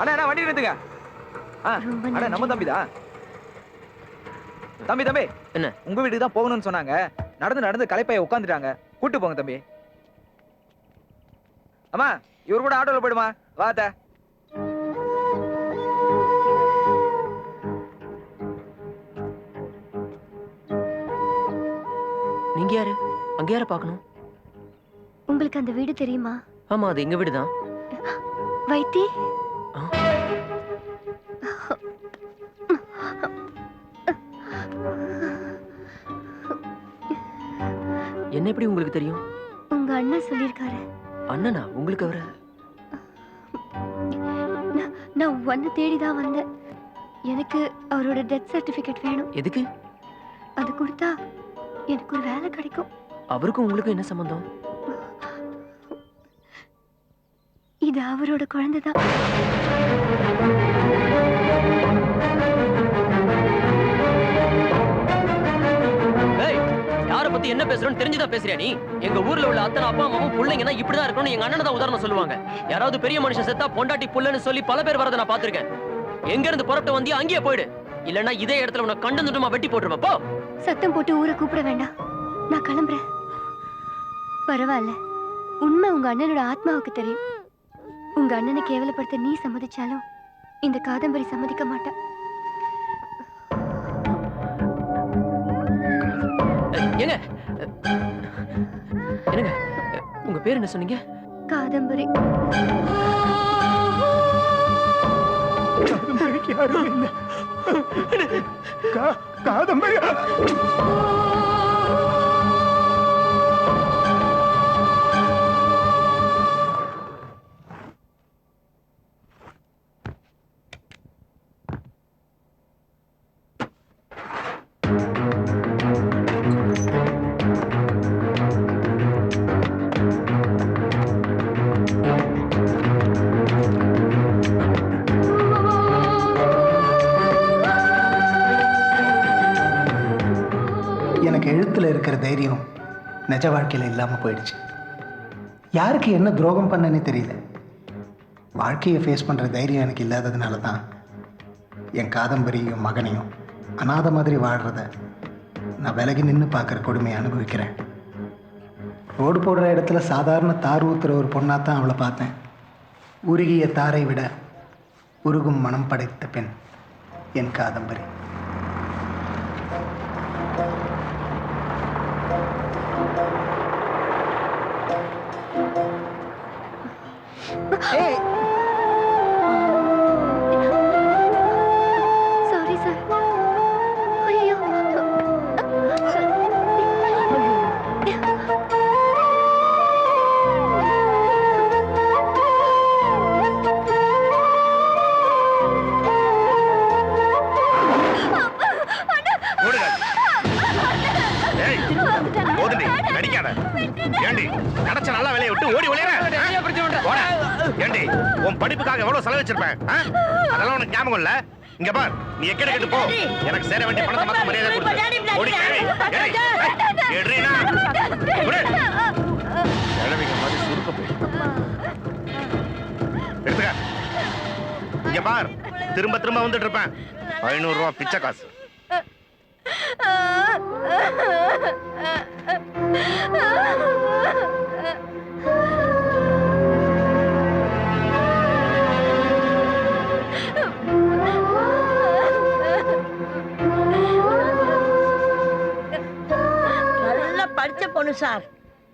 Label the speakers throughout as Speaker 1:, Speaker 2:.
Speaker 1: அண்ணா அண்ணா வண்டி நிறுத்துங்க. அண்ணா நம்ம தம்பிதான். தம்பி தம்பி
Speaker 2: என்ன
Speaker 1: உங்க வீட்டுக்கு தான் போகணும்னு சொன்னாங்க. நடந்து நடந்து களைப்பாய உட்காந்துட்டாங்க. கூட்டு போங்க தம்பி. அம்மா இவர் கூட ஆட்டோல போயிடுமா? வாத்த
Speaker 2: நீங்க யாரு? அங்க யார பார்க்கணும்?
Speaker 3: உங்களுக்கு அந்த வீடு தெரியுமா?
Speaker 2: ஆமா, அது எங்க வீடு தான்.
Speaker 3: வைத்தி
Speaker 2: என்ன எப்படி உங்களுக்கு தெரியும்?
Speaker 3: உங்க அண்ணன் சொல்லியிருக்காரு.
Speaker 2: அண்ணனா? உங்களுக்கு அவர?
Speaker 3: நான் ஒன்னு தேடிதான் வந்தேன். எனக்கு அவரோட டெத் சர்டிபிகேட் வேணும்.
Speaker 2: எதுக்கு?
Speaker 3: அது கொடுத்தா எனக்கு ஒரு வேலை கிடைக்கும்.
Speaker 2: அவருக்கும் உங்களுக்கும் என்ன சம்பந்தம்?
Speaker 3: இது அவரோட குழந்தைதான்.
Speaker 2: யார பத்தி என்ன பேசுறோன்னு தெரிஞ்சுதான் பேசுறியா நீ? எங்க ஊர்ல உள்ள அத்தனை அப்பா அம்மாவும் பிள்ளைங்கன்னா இப்படிதான் இருக்கணும். எங்க அண்ணன் தான் உதாரணம் சொல்லுவாங்க. யாராவது பெரிய மனுஷன் செத்தா பொண்டாட்டி புள்ளன்னு சொல்லி பல பேர் வரத நான் பாத்திருக்கேன். எங்க இருந்து புறப்பட்டு வந்தியா அங்கேயே போயிடு. இல்லன்னா இதே இடத்துல உன்னை கண்டு துண்டமா வெட்டி போட்டுருவேன். போ.
Speaker 3: சத்தம் போட்டு ஊரை கூப்பிட வேண்டாம். நான் கிளம்புறேன். பரவாயில்ல, உண்மை உங்க அண்ணனோட ஆத்மாவுக்கு தெரியும். உங்க அண்ணனை கேவலப்படுத்த நீ சம்மதிச்சாலும் இந்த காதம்பரி சம்மதிக்க மாட்டா.
Speaker 2: ஏங்க என்னங்க உங்க பேர் என்ன சொன்னீங்க?
Speaker 3: காதம்பரி.
Speaker 4: காதம்பரிக்கு யாரும் இல்ல. காதம்பரி எழுத்துல இருக்கிற தைரியம் நிஜ வாழ்க்கையில் இல்லாமல் போயிடுச்சு. யாருக்கு என்ன துரோகம் பண்ணனே தெரியல. வாழ்க்கையை ஃபேஸ் பண்ணுற தைரியம் எனக்கு இல்லாததுனால தான் என் காதம்பரியும் மகனையும் அநாத மாதிரி வாழ்கிறத நான் விலகி நின்று பார்க்குற கொடுமையை அனுபவிக்கிறேன். ரோடு போடுற இடத்துல சாதாரண தார் ஊற்றுற ஒரு பொண்ணாக தான் அவளை பார்த்தேன். உருகிய தாரை விட உருகும் மனம் படைத்த பெண் என் காதம்பரி.
Speaker 3: Hey! Sorry, sir. ஐயோ.
Speaker 5: கிடைச்ச நல்ல வேலையை விட்டு ஓடி ஒளியற. ஏண்டி உன் படிப்புக்காக எவ்வளவு செலவு வச்சிருப்பேன்? அதெல்லாம் உனக்கு ஞாபகம் இல்ல? இங்க பார், நீ எக்கட கட்டு போ. எனக்கு சேர வேண்டிய பணத்தை மத்த மரியாதை கொடு. ஓடி கேளு. ஏட்ரீனா. குடு. எழவிங்க மாதிரி சுருக்க போய். எடுத்துக்க. இங்க பார், திரும்ப திரும்ப வந்துட்டு இருப்பேன். 500 ரூபாய் பிச்சை காசு.
Speaker 6: நல்லா படிச்ச பொண்ணு சார்.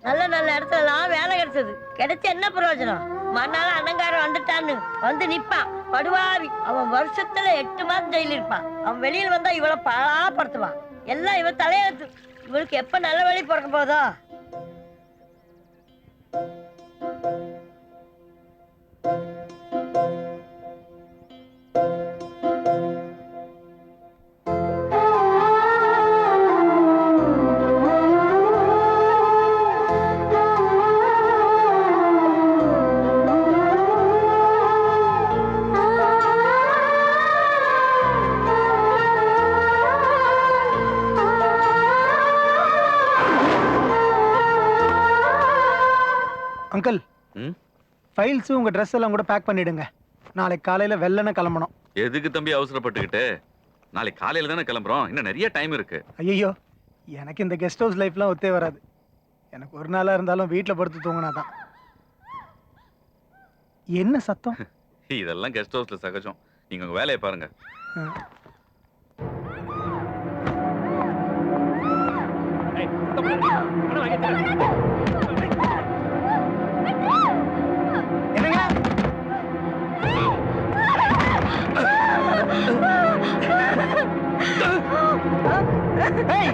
Speaker 6: நல்ல நல்ல இடத்துலலாம் வேலை கிடைச்சது. கிடைச்ச என்ன பிரயோஜனம்? மறுநாள் அண்ணங்காரன் வந்துட்டான்னு வந்து நிப்பான் படுவாவி. அவன் வருஷத்துல 8 மாசம் ஜெயில இருப்பான். அவன் வெளியில் வந்தா இவளை பலாப்படுத்துவான். எல்லாம் இவ தலையெழுத்து. இவளுக்கு எப்ப நல்ல வழி பிறக்க போதோ.
Speaker 4: அங்கிள், ஃபைல்ஸ் உங்க ட்ரெஸ் எல்லாம் கூட பேக் பண்ணிடுங்க. நாளைக்கு காலையில வெள்ளன கிளம்பணும்.
Speaker 7: எதுக்கு தம்பி அவசரப்பட்டுக்கிட்டு? நாளைக்கு காலையில தானே கிளம்புறோம், இன்னும் நிறைய டைம் இருக்கு.
Speaker 4: ஐயோ, எனக்கு இந்த கெஸ்ட் ஹவுஸ் லைஃப்லாம் ஒத்தே வராது. எனக்கு ஒரு நாளா இருந்தாலும் வீட்டில் படுத்து தூங்கினாதான். என்ன சத்தம்?
Speaker 7: இதெல்லாம் கெஸ்ட் ஹவுஸ்ல சகஜம். நீங்க உங்க வேலையை பாருங்க.
Speaker 4: என்னங்க? ஏய்!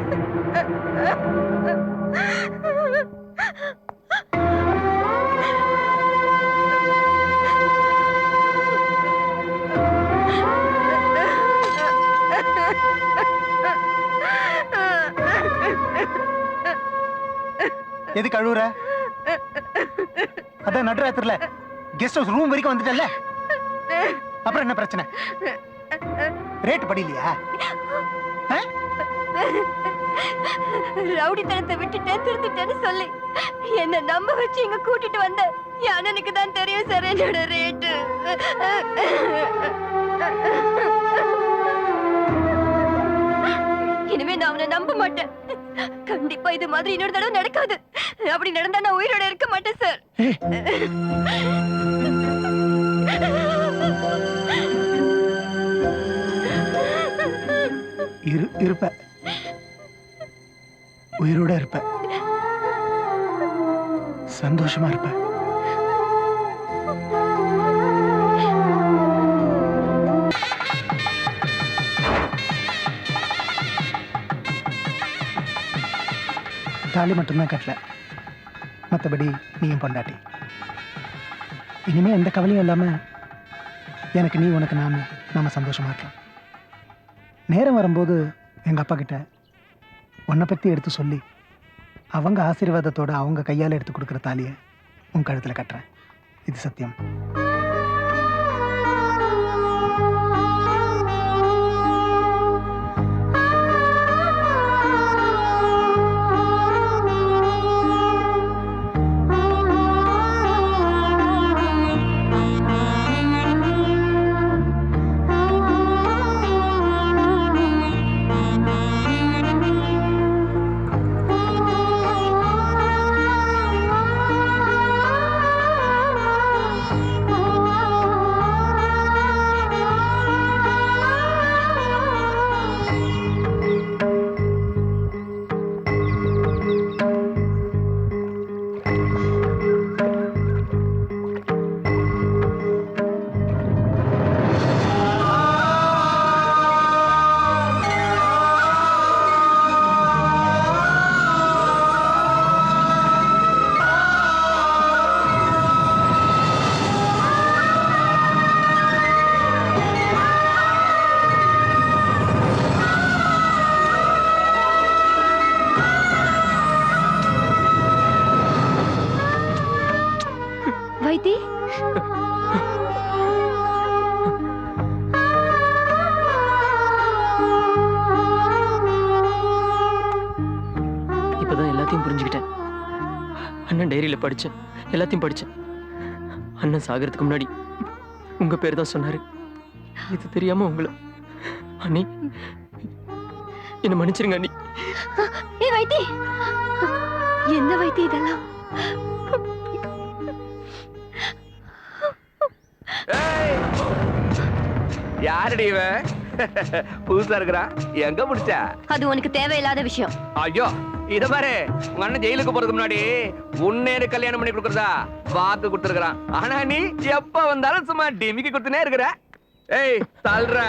Speaker 4: எது கழுவுற? அதான் நடுராத்திரில கெஸ்ட் ஹவுஸ் ரூம் வரைக்கும் வந்துட்டல, அப்புறம் என்ன பிரச்சனை? ரேட் படிலையா?
Speaker 3: ரவுடித்தனத்தை விட்டுட்டேன், திருந்துட்டேன்னு சொல்லி என்ன நம்ப வச்சு இங்க கூட்டிட்டு வந்த என் அண்ணனுக்கு தான் தெரியும் சார் என்னோட ரேட்டு. இனிமே நான் அவனை நம்ப மாட்டேன். கண்டிப்பா இது மாதிரி இன்னொரு தடவை நடக்காது. அப்படி நடந்தா நான் உயிரோட இருக்க மாட்டேன் சார்.
Speaker 4: இருப்ப, உயிரோட இருப்ப, சந்தோஷமா இருப்ப. தாலி மட்டும்தான் கட்டல, மற்றபடி நீயும் பொண்டாட்டி. இனிமே எந்த கவலையும் இல்லாம எனக்கு நீ, உனக்கு நாம சந்தோஷமா இருக்கலாம். நேரம் வரும்போது எங்க அப்பா கிட்ட உன்னை பத்தி எடுத்து சொல்லி அவங்க ஆசீர்வாதத்தோட அவங்க கையால் எடுத்து கொடுக்குற தாலியை உன் கழுத்துல கட்டுறேன். இது சத்தியம்.
Speaker 3: வைத்தி,
Speaker 2: இப்பதான் எல்லாத்தையும் புரிஞ்சுக்கிட்டேன். அண்ணன் டைரியில படிச்சேன், எல்லாத்தையும் படிச்சேன். அண்ணன் சாகிறதுக்கு முன்னாடி உங்க பேர் தான் சொன்னாரு. இது தெரியாம உங்களை அண்ணி என்ன மன்னிச்சிருங்க அண்ணி.
Speaker 3: ஏ வைத்தி, என்ன வைத்தி இதெல்லாம்?
Speaker 1: யாரடி இவன்? புதுசா இருக்கிறா, எங்க பிடிச்சா?
Speaker 3: அது உனக்கு தேவையில்லாத விஷயம்.
Speaker 1: ஐயோ, இத பாரு, உங்க அண்ணன் ஜெயிலுக்கு போறதுக்கு முன்னாடி உன்னேரு கல்யாணம் பண்ணி கொடுக்கறதா வாக்கு கொடுத்துருக்கான். ஆனா நீ எப்ப வந்தாலும் சும்மா டிமிக்கி கொடுத்துனே இருக்கிற. ஏய் தல்றா,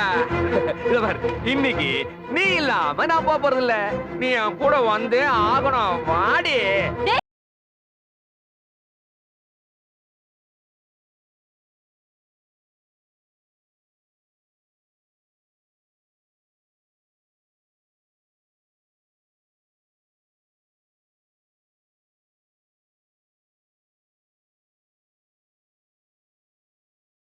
Speaker 1: இத பாரு, இன்னைக்கு நீ இல்லாம நான் போறது இல்ல. நீ என் கூட வந்து ஆகணும். வாடி.